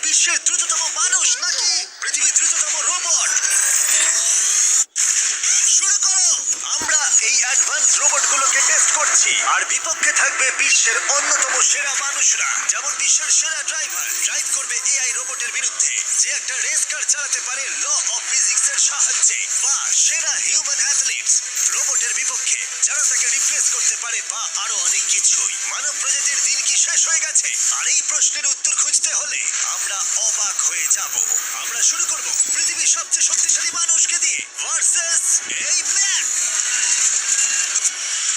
বিশ্বের দ্রুততম মানুষ নাকি পৃথিবীর দ্রুততম রোবট? শুরু করো। আমরা এই অ্যাডভান্স রোবটগুলোকে টেস্ট করছি, আর বিপক্ষে থাকবে বিশ্বের অন্যতম সেরা মানুষরা। যেমন বিশ্বের সেরা ড্রাইভার ড্রাইভ করবে এআই রোবটের বিরুদ্ধে, যে একটা রেস কার চালাতে পারে ল অফ ফিজিক্সের সাহায্যে। বা সেরা হিউম্যান অ্যাথলিটস রোবটের বিপক্ষে, যারা তাকে রিপ্লেস করতে পারে, বা আরো অনেক কিছুই। মানব প্রজাতির দিন কি শেষ হয়ে গেছে? আর এই প্রশ্নের উত্তর খুঁজতে হলে আমরা অবাক হয়ে যাব। আমরা শুরু করব পৃথিবীর সবচেয়ে শক্তিশালী মানুষকে দিয়ে ভার্সেস এই ম্যাক।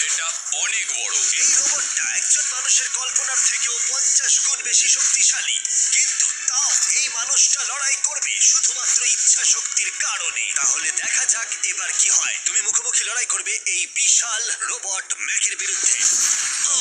এটা অনেক বড়। এই রোবটটা একজন মানুষের কল্পনার থেকেও 50 গুণ বেশি শক্তিশালী, কিন্তু তাও এই মানুষটা লড়াই করবে শুধুমাত্র ইচ্ছা শক্তির কারণে। তাহলে দেখা যাক এবার কি হয়। তুমি মুখোমুখি লড়াই করবে এই বিশাল রোবট ম্যাকের বিরুদ্ধে। ও,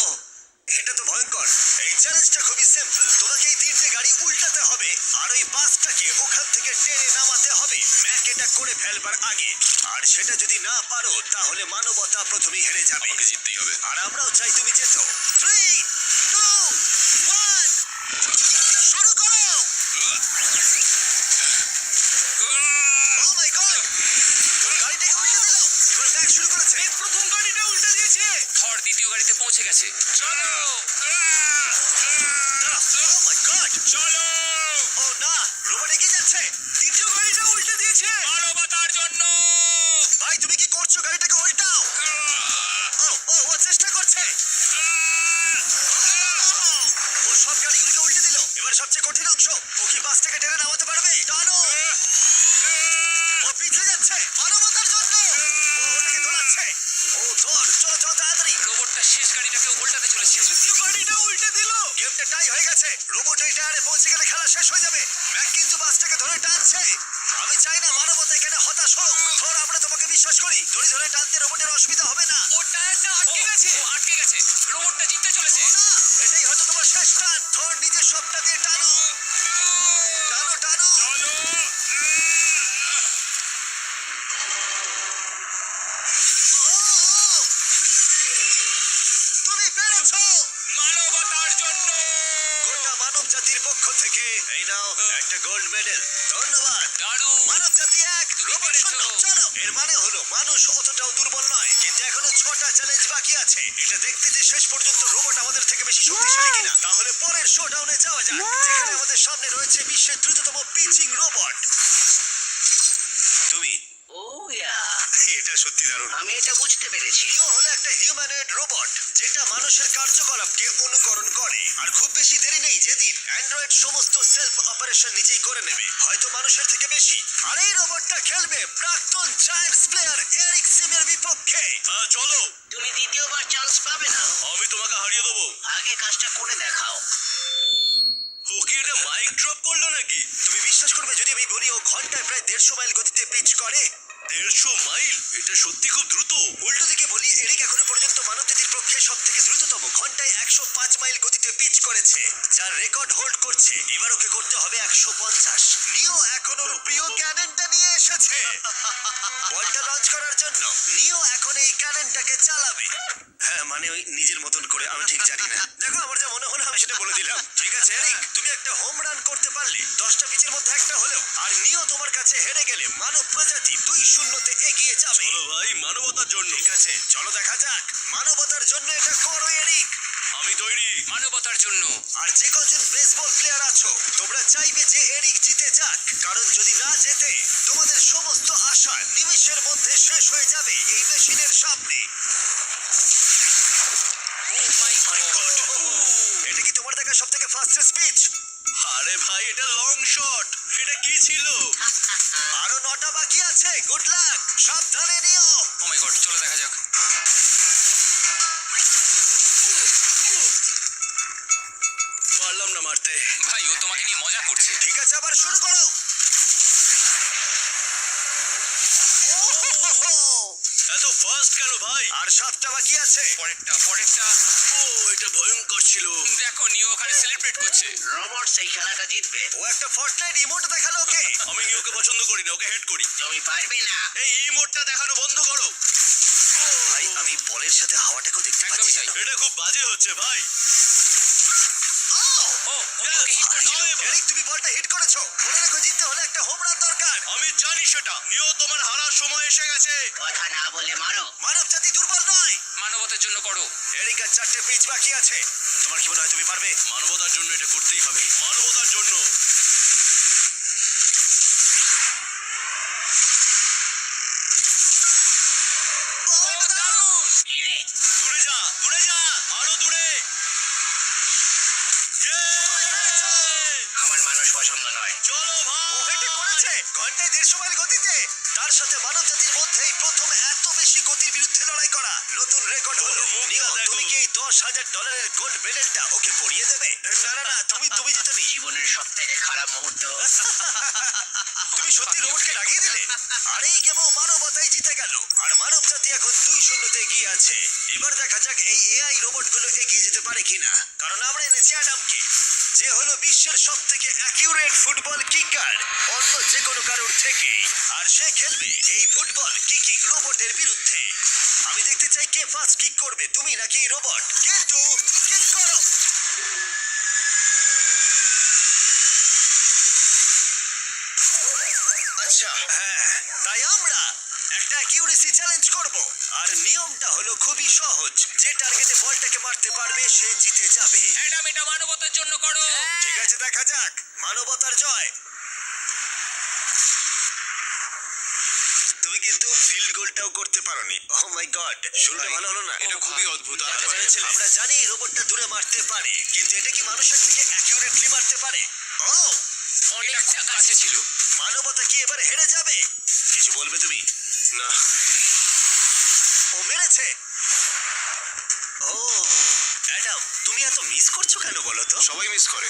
এটা তো ভয়ঙ্কর। এই চ্যালেঞ্জটা খুবই সিম্পল। তোমাকে এই তিনটে গাড়ি উল্টাতে হবে, আর ওই বাসটাকে ওখান থেকে টেনে নামাতে হবে ম্যাক এটা করে ফেলবার আগে। আর সেটা যদি না পারো, তাহলে মানবতা প্রথমেই হেরে যাবে। আমাকে জিততেই হবে। আর আমরাও চাই তুমি জেতো। 3, 2, 1, শুরু করো। ও মাই গড, গাড়িটাকে উল্টে দিল। এবার ব্যাক শুরু করেছে। প্রথম গাড়িটা উল্টে দিয়েছে। থর দ্বিতীয় গাড়িতে পৌঁছে গেছে। চলো। ও মাই গড, চলো। ও না, রোবট এগিয়ে যাচ্ছে। দ্বিতীয় গাড়িটা উল্টে দিয়েছে। মানবতার জন্য। ভাই তুমি কি করছো? গাড়িটাকে উল্টাও। ও ও ও চেষ্টা করছে। ও সব গাড়িগুলোকে উল্টে দিল। এবার সবচেয়ে কঠিন অংশ, ও কি বাসটাকে টেনে নামাতে পারবে? টানো। ও পিছলে যাচ্ছে। মানবতার জন্য ও ওটাকে দোলাচ্ছে। ও ধর, চলো চলো তাড়াতাড়ি। রোবটটা শেষ গাড়িটাকে উল্টাতে চলেছে। দ্বিতীয় গাড়িটা উল্টে দিল। গেমটা টাই হয়ে গেছে। রোবট ওই টায়ারে পৌঁছে গেলে খেলা শেষ হয়ে যাবে। ম্যাক কিন্তু বাসটাকে ধরে টানছে। আমি চাই না মানবতা এখানে হতাশ হোক। ধর, আমরা তোমাকে বিশ্বাস করি। দড়ি ধরে টানতে রোবটের অসুবিধা হবে না। ও টায়ারটা আটকে গেছে। ও আটকে গেছে। রোবটটা জিততে চলেছে। ও না, এটাই হয়তো তোমার শেষ টান। ধর, নিজের সবটা দিয়ে টানো। টানো টানো। চলো। ও, তুমি পেরেছো। মানবতার জন্য। গোটা মানব জাতির পক্ষ থেকে এই নাও একটা গোল্ড মেডেল। ধন্যবাদ। দারুণ। মানব জাতি এক, তুমি রোবট পেরেছো। শূন্য। চলো, এর মানে হলো মানুষ অতটাও দুর্বল নয়, কিন্তু এখনো 6টা চ্যালেঞ্জ বাকি আছে। এটা দেখতে যে শেষ পর্যন্ত রোবট আমাদের থেকে বেশি শক্তিশালী কিনা। তাহলে পরের শোডাউনে যাওয়া যাক, যেখানে আমাদের সামনে রয়েছে বিশ্বের দ্রুততম পিচিং রোবট। তুমি ও ইয়া, এটা সত্যি দারুণ। আমি এটা বুঝতে পেরেছি। নিও হলো একটা হিউম্যানয়েড রোবট, যেটা মানুষের কার্যকলাপকে অনুকরণ করে। আর খুব বেশি দেরি নেই, যেদিন অ্যান্ড্রয়েড সমস্ত সেলফ অপারেশন নিজেই করে নেবে, হয়তো মানুষের থেকে বেশি। আর এই রোবটটা খেলবে প্রাক্তন জায়ান্টস প্লেয়ার এরিক সিমের বিপক্ষে। চলো, তুমি দ্বিতীয়বার চান্স পাবে না। আমি তোমাকে হারিয়ে দেবো। আগে কাজটা করে দেখাও। ও কি এটা মাইক ড্রপ করলো নাকি? তুমি বিশ্বাস করবে যদি আমি বলি ও ঘন্টায় প্রায় 150 মাইল গতিতে পিচ করে? 150 মাইল? এটা সত্যি খুব দ্রুত। উল্টো দিকে বলি, এরিক এখনো পর্যন্ত মানবজাতির পক্ষে সব থেকে দ্রুততম ঘন্টায় 105 মাইল গতিতে পিচ করেছে, যার রেকর্ড হোল্ড করছে। এবার ওকে করতে হবে 150। নিও এখন ওর প্রিয় ক্যাননটা নিয়ে এসেছে বলটা লঞ্চ করার জন্য। নিও এখন এই ক্যাননটাকে চালাবে। হ্যাঁ, মানে ওই নিজের মতন করে, আমি ঠিক জানি না। দেখো, আমার যা মনে হলো আমি সেটা বলে দিলাম। ঠিক আছে এরিক, তুমি একটা হোম রান করতে পারলে 10টা পিচের মধ্যে একটা হলেও। আর নিও তোমার কাছে হেরে গেলে মানব প্রজাতি 2-0 এগিয়ে যাবে। চলো ভাই, মানবতার জন্য। ঠিক আছে, চলো দেখা যাক। মানবতার জন্য এটা করো এরিক। আমি তৈরি। মানবতার জন্য। আর যে কজন বেসবল প্লেয়ার আছো, তোমরা চাইবে যে এরিক জিতে যাক, কারণ যদি না জেতে, তোমাদের সমস্ত আশা নিমেষের মধ্যে শেষ হয়ে যাবে এই মেশিনের সামনে। ও মাই গড। এটা কি তোমার দেখা সবথেকে ফাস্টেস্ট পিচ? আরে ভাই, এটা লং শট। এটা কি ছিল? আরো 9টা বাকি আছে। গুড লাক, সাবধানে নিও। ও মাই গড, চলো দেখা যাক। পারলাম না মারতে। ভাই, ও তোমাকে নিয়ে মজা করছে। ঠিক আছে, আবার শুরু করো। এত ফাস্ট কেন ভাই? আর 7টা বাকি আছে। পরেরটা। ও, এটা ভয়ঙ্কর ছিল। দেখো, নিও ওখানে সেলিব্রেট করছে। রোবট সেই খেলাটা জিতবে। ও একটা ফর্টনাইট ইমোট দেখালো ওকে। আমি নিওকে পছন্দ করি না, ওকে হেড করি। তুমি পারবে না। এই ইমোটটা দেখানো বন্ধ করো। ভাই, আমি বলের সাথে হাওয়াটাকেও দেখতে একদমই পাচ্ছি। তাই। এটা খুব বাজে হচ্ছে ভাই। ও ওকে হিট করেছিল। এরিক তুমি বলটা হিট করেছো। মনে রেখো জিততে হলে একটা হোম রান দরকার। আমি জানি সেটা। নিও তোমার হারার সময় এসে গেছে। কথা না বলে মারো। মানব জাতি দুর্বল নয়। মানবতার জন্য করো। এরিক আর 4টে পিচ বাকি আছে। তোমার কি মনে হয় তুমি পারবে? মানবতার জন্য এটা করতেই হবে। মানবতার জন্য। ও দারুণ। এরে দূরে যা, দূরে যা, আরো দূরে। আমার মানুষ পছন্দ নয়। চলো ভাই। ও হেটে করেছে ঘন্টায় 150 মাইল গতিতে। তার সাথে মানব জাতির মধ্যেই প্রথম এত বেশি গতির বিরুদ্ধে লড়াই করা নতুন রেকর্ড হলো। নিও তুমি কি এই $10,000 গোল্ড মেডেলটা ওকে পরিয়ে দেবে? না না না, তুমি জিতনি। জীবনের সব থেকে খারাপ মুহূর্ত। তুমি সত্যি রোবটকে ডাকিয়ে দিলে। আর এই গেমও মানবতাই জিতে গেল। আর মানব জাতি এখন 2-0 এগিয়ে আছে। এবার দেখা যাক এই এআই রোবটগুলো এগিয়ে যেতে পারে কিনা। কারণ আমরা এনেছি অ্যাডামকে, যে হলো বিশ্বের সবথেকে অ্যাকিউরেট ফুটবল কিকার অন্য যে কোনো কারোর থেকে। আর সে খেলবে এই ফুটবল কিকিং রোবটের বিরুদ্ধে। আমি দেখতে চাই কে ফার্স্ট কিক করবে, তুমি নাকি এই রোবট। কিন্তু কিক করো। আচ্ছা হ্যাঁ, তাই আমরা একটা অ্যাকিউরেসি চ্যালেঞ্জ করব। আর নিয়মটা হলো খুবই সহজ, যে টার্গেটে বলটাকে মারতে পারবে সে জিতে যাবে। অ্যাডাম এটা মানবতার জন্য করো। ঠিক আছে, দেখা যাক মানবতার জয়। তুমি কিন্তু ফিল্ড গোলটাও করতে পারোনি। ও মাই গড, শুরুটা ভালো হলো না। এটা খুবই অদ্ভুত। আমরা জানি এই রোবটটা দূরে মারতে পারে, কিন্তু এটা কি মানুষের থেকে অ্যাকিউরেটলি মারতে পারে? ও অনেকটা কাছে ছিল। মানবতা কি এবার হেরে যাবে? কিছু বলবে তুমি? না। ও মেরেছে। ও অ্যাডাম, তুমি এত মিস করছো কেন বলো তো? সবাই মিস করে।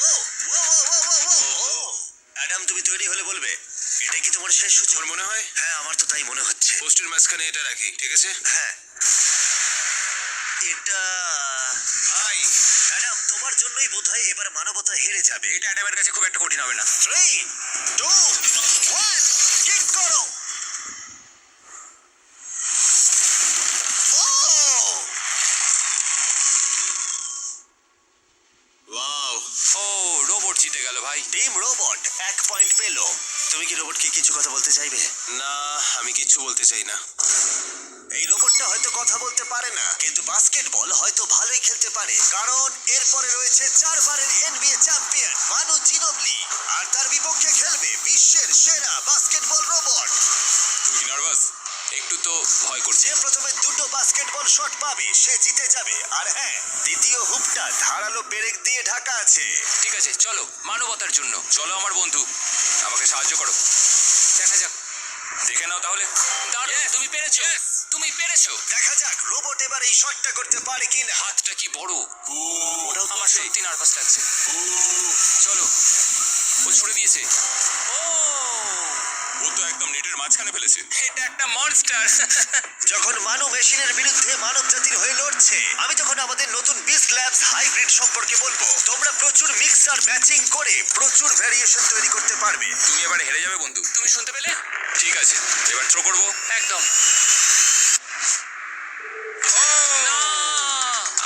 ও ও ও ও ও ও অ্যাডাম, তুমি তৈরি হলে বলবে। এটা কি তোমার শেষ সূচক মনে হয়? হ্যাঁ, আমার তো তাই মনে হচ্ছে। পোস্টের মাঝখানে এটা রাখি, ঠিক আছে? হ্যাঁ। এটা ভাই অ্যাডাম, তোমার জন্যই বোধহয় এবার মানবতা হেরে যাবে। এটা অ্যাডামের কাছে খুব একটা কঠিন হবে না। 3, 2, 1 কিক করো। ওয়াও, ও রোবট জিতে গেল ভাই। টিম রোবট 1 পয়েন্ট পেল। তুমি কি রোবটকে কিছু কথা বলতে চাইবে? না, আমি কিছু বলতে চাই না। এই রোবটটা হয়তো কথা বলতে পারে না, কিন্তু বাস্কেটবল হয়তো ভালোই খেলতে পারে। কারণ এরপরে রয়েছে 4 বারের NBA চ্যাম্পিয়ন মানু জিনোবলি, আর তার বিপক্ষে খেলবে বিশ্বের সেরা বাস্কেটবল রোবট। তুমি নার্ভাস? একটু তো ভয় করছে। যে প্রথমে 2টো বাস্কেটবল শট পাবে সে জিতে যাবে। আর হ্যাঁ, দ্বিতীয় হুপটা ধারালো পেরেক দিয়ে ঢাকা আছে। ঠিক আছে, চলো মানবতার জন্য। চলো আমার বন্ধু, আমাকে সাহায্য করো। দেখা যাক। দেখে নাও তাহলে। দারুণ, তুমি পেরেছো। তুমি পেরেছো। দেখা যাক রোবট এবার এই শটটা করতে পারে কিনা। হাতটা কি বড়। ওটাও আমার সত্যি নার্ভাস লাগছে। চলো, ও ছুড়ে দিয়েছে। ও তো একদম নেটের মাঝখানে ফেলেছে। এটা একটা মনস্টার। যখন মানব মেশিনের বিরুদ্ধে মানব জাতির হয়ে লড়ছে, আমি তখন আমাদের নতুন বিস্ট ল্যাবস হাইব্রিড সম্পর্কে বলবো। তোমরা প্রচুর মিক্সার ম্যাচিং করে প্রচুর ভ্যারিয়েশন তৈরি করতে পারবে। তুমি এবারে হেরে যাবে বন্ধু। তুমি শুনতে পেলে? ঠিক আছে, এবার থ্রো করবো। একদম।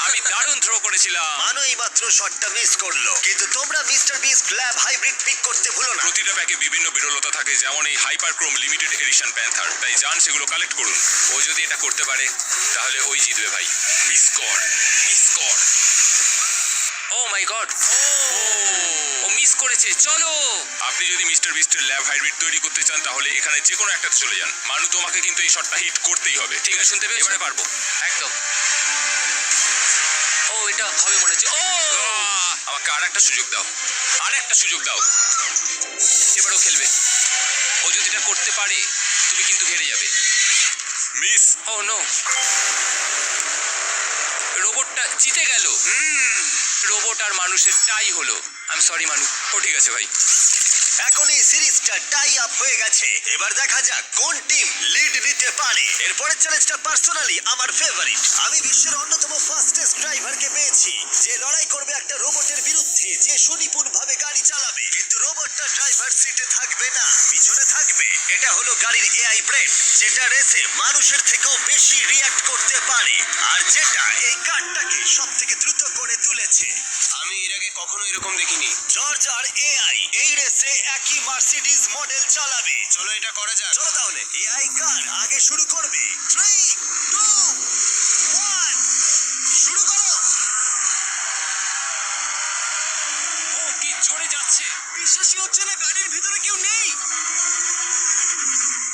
আমি দারুণ থ্রো করেছিলাম। মানো এই মাত্র শটটা মিস করলো, কিন্তু তোমরা Mister Beast lab hybrid pick করতে ভুলো না। প্রতিটা প্যাকে বিভিন্ন বিরলতা থাকে, যেমন এই হাইপারক্রোম লিমিটেড এডিশন প্যান্থার। তাই যান সেগুলো কালেক্ট করুন। ও যদি এটা করতে পারে তাহলে ওই জিতবে ভাই। মিস কর, মিস কর। ও মাই গড, ও মিস করেছে। চলো, আপনি যদি মিস্টার বিস্টের ল্যাব হাইব্রিড তৈরি করতে চান তাহলে এখানে যে কোনো একটাতে চলে যান। মানু, তোমাকে কিন্তু এই শটটা হিট করতেই হবে। ঠিক আছে, শুনতে পেয়েছো? এবারে পারবো। একদম। ও এটা হবে মনে হচ্ছে। ও আমাকে আর একটা সুযোগ দাও, আর একটা সুযোগ দাও। এবারও খেলবে। ও যদি এটা করতে পারে তুমি কিন্তু হেরে যাবে। মিস। ও নো, রোবটটা জিতে গেল। রোবট আর মানুষের টাই হলো। আই এম সরি মানু। ও ঠিক আছে ভাই। এখন এই সিরিজটা টাই আপ হয়ে গেছে। এবার দেখা যাক কোন টিম লিড নিতে পারে। এরপরের চ্যালেঞ্জটা পার্সোনালি আমার ফেভারিট। আমি বিশ্বের অন্যতম ফাস্টেস্ট ড্রাইভারকে পেয়েছি, যে লড়াই করবে একটা রোবটের বিরুদ্ধে যে সুনিপুণভাবে গাড়ি চালাবে। কিন্তু রোবটটা ড্রাইভার সিটে থাকবে না, পিছনে থাকবে। এটা হলো গাড়ির এআই ব্রেন, যেটা রেসে মানুষের থেকেও বেশি রিয়্যাক্ট করতে পারে, আর যেটা এই কারটাকে সবথেকে দ্রুত করে তুলেছে। হয়েছে। আমি এর আগে কখনো এরকম দেখিনি। জর্জ আর এআই এই রেসে একই মার্সিডিজ মডেল চালাবে। চলো এটা করা যাক। চলো তাহলে এআই কার আগে শুরু করবে। 3, 2, 1 শুরু করো। ও কি জোরে যাচ্ছে! বিশ্বাসই হচ্ছে না গাড়ির ভিতরে কেউ নেই।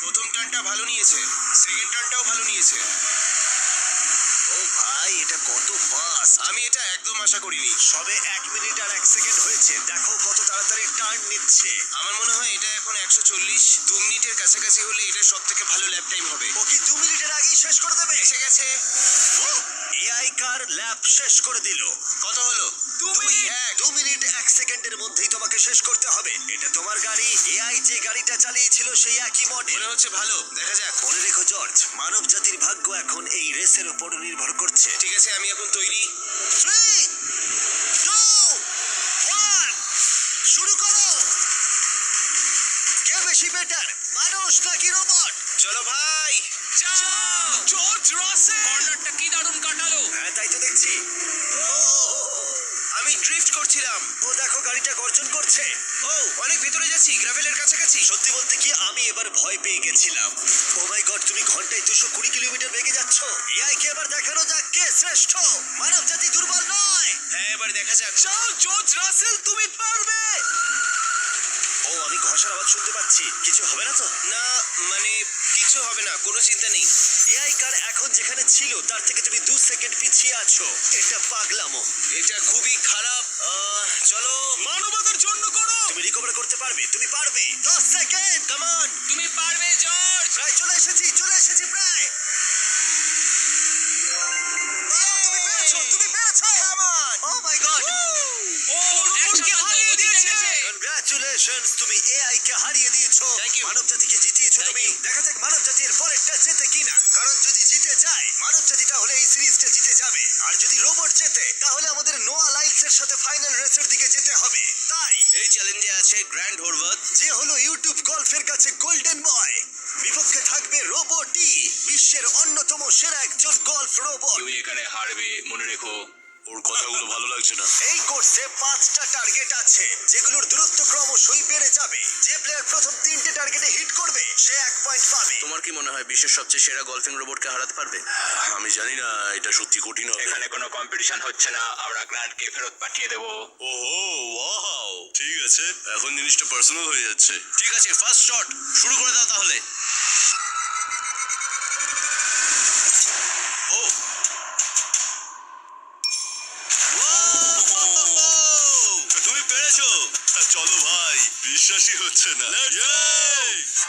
প্রথম টার্নটা ভালো নিয়েছে, সেকেন্ড টার্নটাও ভালো নিয়েছে। ও ভাই, এটা কত ফাস্ট! আমি এটা একদম আশা করিনি। সবে 1 মিনিট আর 1 সেকেন্ড হয়েছে। দেখো কত তাড়াতাড়ি টার্ন নিচ্ছে। আমার মনে হয় এটা এখন 140। 2 মিনিটের কাছাকাছি হলে এটা সব থেকে ভালো ল্যাপ টাইম হবে। ও কি 2 মিনিটের আগেই শেষ করে দেবে? এসে গেছে। এআই কার ল্যাব শেষ করে দিল। কত হলো? 2 মিনিট 1 সেকেন্ডের মধ্যেই তোমাকে শেষ করতে হবে। এটা তোমার গাড়ি। এআই যে গাড়িটা চালিয়েছিল সেই একই মডেল। মনে হচ্ছে ভালো, দেখা যাক। মনে রেখো জর্জ, মানব জাতির ভাগ্য এখন এই রেসের উপর নির্ভর করছে। ঠিক আছে, আমি এখন তৈরি। 3, 2, 1 শুরু করো। কে বেশি বেটার, মানুষ নাকি রোবট? চলো ভাই। জর্জ রাসেল কর্নারটা কি দারুণ কাটালো! হ্যাঁ, তাই তো দেখছি। আমি ড্রিফট করছিলাম। ও দেখো, গাড়িটা গর্জন করছে। ও, অনেক ভিতরে যাচ্ছি, গ্রাভেলের কাছাকাছি। সত্যি বলতে কি, আমি এবার ভয় পেয়ে গেছিলাম। ও মাই গড, তুমি ঘন্টায় 220 কিলোমিটার বেগে যাচ্ছ। এআই কে এবার দেখানো যাক কে শ্রেষ্ঠ। মানব জাতি দুর্বল নয়। হ্যাঁ, এবার দেখা যাক। যাও জর্জ রাসেল, তুমি পারবে। ও, আমি ঘষার আওয়াজ শুনতে পাচ্ছি। কিছু হবে না তো? না, মানে কিছু হবে না, কোনো চিন্তা নেই। এআই কার এখন যেখানে ছিল তার থেকে তুমি 2 সেকেন্ড পিছিয়ে আছো। এটা পাগলামো। এটা খুবই খারাপ। চলো। মানবতার জন্য করো। তুমি রিকভার করতে পারবে, তুমি পারবে। 10 সেকেন্ড, কাম অন। তুমি পারবে জর্জ! প্রায় চলে এসেছি প্রায়। তুমি পেরেছো, তুমি পেরেছো। Come on. O my god. ও একসাথে হারিয়ে দিয়েছে! কনগ্রাচুলেশনস, তুমি এআই কে হারিয়ে দিয়েছো। Thank you. মানব জাতিকে জিতিয়েছো Thank তুমি। you. দেখা যাক মানব জাতির পরেরটা জেতে কিনা। কারণ যদি জিতে যায়, মানব জাতি তাহলে এই সিরিজটা জিতে যাবে। আর যদি রোবট জেতে, তাহলে আমাদের নোয়া লাইলসের সাথে ফাইনাল রেসের দিকে যেতে হবে। তাই এই চ্যালেঞ্জে আছে গ্র্যান্ড হোরভাত। যে হলো ইউটিউব গল্ফের কাছে গোল্ডেন বয়, বিপক্ষে থাকবে রোবটই, বিশ্বের অন্যতম সেরা একজন গল্ফ রোবট। তুমি এখানে হারবে, মনে রেখো। ওর কথাগুলো ভালো লাগছে না। এই কোর্সে 5টা টার্গেট আছে, যেগুলোর দূরত্ব ক্রমশই বেড়ে যাবে। যে প্লেয়ার প্রথম 3টে টার্গেটে হিট করবে সে 1 পয়েন্ট পাবে। তোমার কি মনে হয় বিশ্বের সবচেয়ে সেরা গলফিং রোবটকে হারাতে পারবে? আমি জানি না, এটা সত্যি কঠিন হবে। এখানে কোনো কম্পিটিশন হচ্ছে না, আমরা গ্র্যান্ডকে ফেরত পাঠিয়ে দেবো। ওহো, ওয়াও, ঠিক আছে, এখন জিনিসটা পার্সোনাল হয়ে যাচ্ছে। ঠিক আছে, ফার্স্ট শট শুরু করে দাও তাহলে। ও, তুমি পেরেছো। চলো ভাই, বিশ্বাসই হচ্ছে না।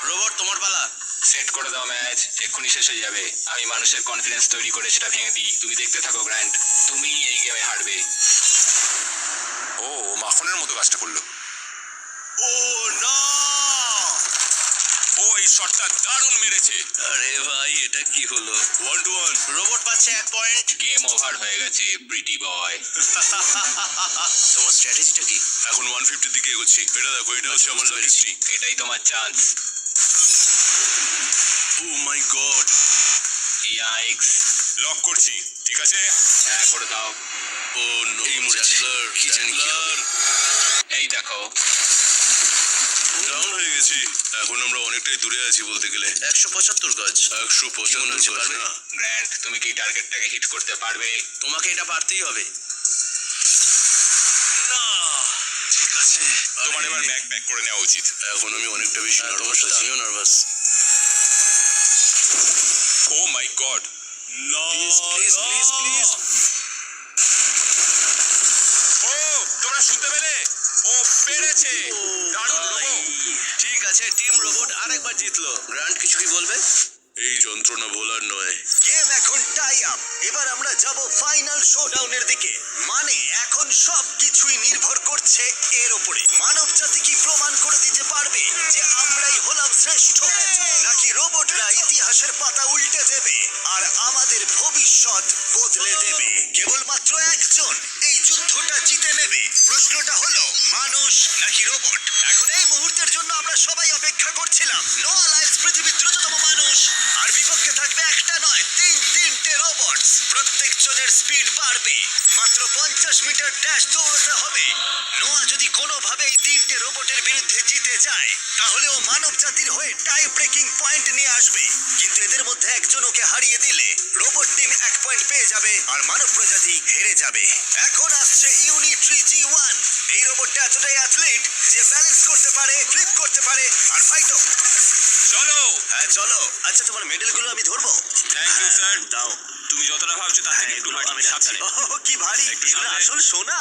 রোবট, তোমার পালা। সেট করে দাও ম্যাচ, এক্ষুনি শেষ হয়ে যাবে। আমি মানুষের কনফিডেন্স তৈরি করে সেটা ভেঙে দিই। তুমি দেখতে থাকো গ্র্যান্ড, তুমি এই গেমে হারবে। ও মাখনের মতো কাজটা করলো। ও না, ও এই শটটা দারুণ মেরেছে। আরে ভাই, এটা কি হলো? 1-1। রোবট পাচ্ছে 1 পয়েন্ট। গেম ওভার হয়ে গেছে প্রিটি বয়। তোমার স্ট্র্যাটেজিটা কি? এখন 150 দিকে এগোচ্ছি। এটা দেখো, এটা হচ্ছে আমার লাকি স্ট্রিক। এটাই তোমার chance. Oh my god, yikes! Lock করছি। ঠিক আছে, হ্যাঁ করে দাও। ও নো, এই মরেছি। কি জানি কি হবে। এই দেখো, ডাউন হয়ে গেছি। এখন আমরা অনেকটাই দূরে আছি বলতে গেলে। 175 গজ। 175 হচ্ছে, গজ পারবে? না। গ্র্যান্ড তুমি কি টার্গেটটাকে হিট করতে পারবে? তোমাকে এটা পারতেই হবে। না, ঠিক আছে। তোমার এবার ব্যাক প্যাক করে নেওয়া উচিত। এখন আমি অনেকটা বেশি তোমার নার্ভাস সাথে আছি। আমিও নার্ভাস। O my god! না, প্লিজ প্লিজ প্লিজ। ও তোমরা শুনতে পেলে? ও পেরেছে! দারুণ ভাই। রোবট। ঠিক আছে, টিম রোবট আরেকবার জিতলো। গ্র্যান্ড কিছু কি বলবে? এই যন্ত্রণা ভোলার নয়। গেম এখন টাই আপ। এবার আমরা যাব ফাইনাল শোডাউনের দিকে। মানে এখন সবকিছুই নির্ভর করছে এর উপরে। মানব জাতি কি প্রমাণ করে দিতে পারবে যে আমরাই হলাম শ্রেষ্ঠ, নাকি রোবটরা ইতিহাসের পাতা উল্টে দেবে আর আমাদের ভবিষ্যৎ বদলে দেবে? কেবলমাত্র একজন এই যুদ্ধটা জিতে নেবে। হবে। প্রশ্নটা হলো মানুষ নাকি রোবট। এখন এই মুহূর্তের জন্য আমরা সবাই অপেক্ষা করছিলাম। নোয়া লাইলস পৃথিবীর দ্রুততম মানুষ, আর বিপক্ষে থাকবে একটা নয় তিনটে রোবট। প্রত্যেক জনের স্পিড বাড়বে। মাত্র 50 মিটার ড্যাশ দৌড়াতে হবে। নোয়া যদি কোনোভাবে এই তিনটে রোবটের বিরুদ্ধে জিতে যায়, তাহলে ও মানব জাতির হয়ে টাই ব্রেকিং পয়েন্ট নিয়ে আসবে। কিন্তু এদের মধ্যে একজন ওকে হারিয়ে দিলে রোবট টিম 1 পয়েন্ট পেয়ে যাবে আর মানব প্রজাতি হেরে যাবে। এখন আসছে ইউনিট্রি G1। এই রোবটটা এতটাই অ্যাথলিট যে ব্যালেন্স করতে পারে, ফ্লিপ করতে পারে আর ফাইটও। চলো। হ্যাঁ চলো। আচ্ছা, তোমার মেডেলগুলো আমি ধরবো? Thank you sir. দাও। তুমি যতটা ভাবছো তার থেকে একটু আমি সাবধানে। কি ভারী, একটু এগুলো সামনে। আসল সোনা।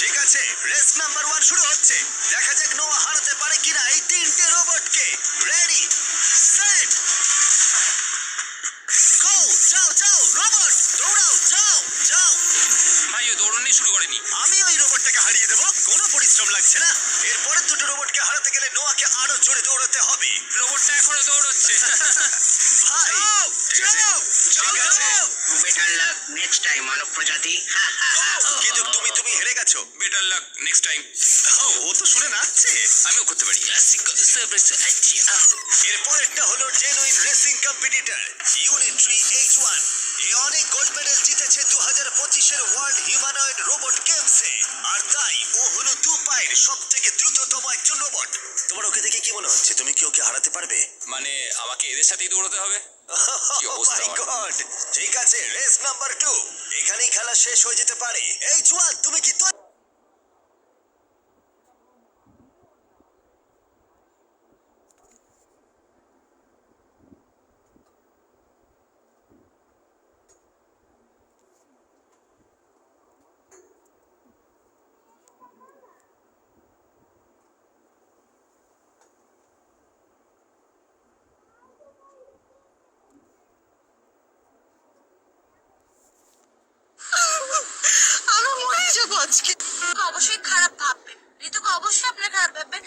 ঠিক আছে, রেস নাম্বার 1 শুরু হচ্ছে। দেখা যাক নোয়া হারাতে পারে কিনা এই তিনটে রোবটকে। রেডি, সেট, গো। যাও যাও রোবট, দৌড়াও, যাও যাও। ভাই ও দৌড়নি শুরু করেনি। আমি ওই রোবটটাকে হারিয়ে দেবো, কোনো পরিশ্রম লাগছে না। এরপরের দুটো রোবটকে হারাতে গেলে নোয়াকে আরো জোরে দৌড়াতে হবে। রোবটটা এখনো দৌড়চ্ছে। ভাই ঠিক আছে, ঠিক আছে। বেটার লাক নেক্সট টাইম মানব প্রজাতি। কিন্তু তুমি হেরে গেছো। Better luck next time. ও তো শুনে নাচছে। আমিও করতে পারি। এরপরেরটা হলো genuine racing competitor Unitree H1। এ অনেক গোল্ড মেডেল জিতেছে 2025-এর ওয়ার্ল্ড হিউম্যানয়েড রোবট গেমসে। আর তাই ও হলো 2 পায়ের সব থেকে দ্রুততম একজন রোবট। তোমার ওকে দেখে কি মনে হচ্ছে? তুমি কি ওকে হারাতে পারবে? মানে আমাকে এদের সাথেই দৌড়াতে হবে? কি অবস্থা Oh my আমার। God! ঠিক আছে, রেস নাম্বার 2। এখানেই খেলা শেষ হয়ে যেতে পারে। H1, তুমি কি আমি মরে যাবো আজকে। অবশ্যই খারাপ ভাববেন, ঋতুকে অবশ্যই আপনার খারাপ ভাববেন,